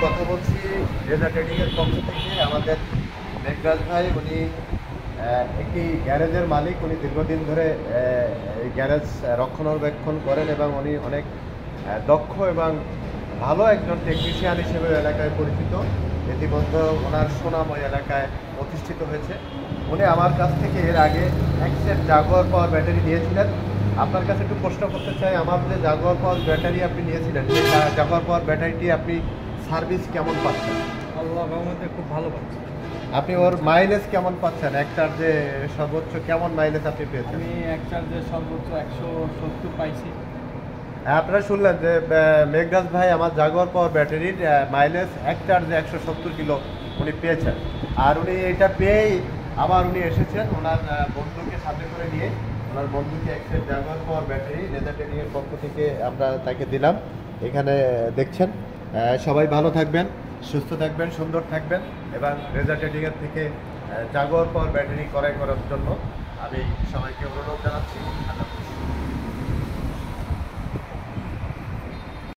কথা বলছি রেজা ট্রেডিংয়ের পক্ষ থেকে। আমাদের মেঘরাজ ভাই উনি একটি গ্যারেজের মালিক। উনি দীর্ঘদিন ধরে এই গ্যারেজ রক্ষণাবেক্ষণ করেন এবং উনি অনেক দক্ষ এবং ভালো একজন টেকনিশিয়ান হিসেবে এলাকায় পরিচিত। ইতিমধ্যে ওনার সুনাম ওই এলাকায় প্রতিষ্ঠিত হয়েছে। উনি আমার কাছ থেকে এর আগে এক সেট জাগুয়ার পাওয়ার ব্যাটারি নিয়েছিলেন। আপনার কাছে একটু প্রশ্ন করতে চাই, আমার যে জাগুয়ার পাওয়ার ব্যাটারি আপনি নিয়েছিলেন, সেই জাগুয়ার পাওয়ার ব্যাটারিটি আপনি সার্ভিস কেমন পাচ্ছেন? আল্লাহর রহমতে খুব ভালো পাচ্ছি। আপনি ওর মাইলেজ কেমন পাচ্ছেন? একটার যে সর্বোচ্চ কেমন মাইলেজ আপনি পেয়েছেন? আমি এক চার্জে সর্বোচ্চ 170 পাইছি। হ্যাঁ, আপনারা শুনলেন যে মেঘরাজ ভাই আমার জাগুয়ার পাওয়ার ব্যাটারির মাইলেজ এক চার্জে 170 কিলো উনি পেয়েছেন। আর উনি এটা পেয়েই আবার উনি এসেছেন ওনার বন্ধুকে সাথে করে নিয়ে। ওনার বন্ধুকে এক set Jaguar power battery Reza ট্রেডিংয়ের পক্ষ থেকে আমরা তাকে দিলাম। এখানে দেখছেন। সবাই ভালো থাকবেন, সুস্থ থাকবেন, সুন্দর থাকবেন এবং রেজা ট্রেডিংয়ের থেকে জাগুয়ার পাওয়ার ব্যাটারি ক্রয় করার জন্য আমি সবাইকে অনুরোধ জানাচ্ছি।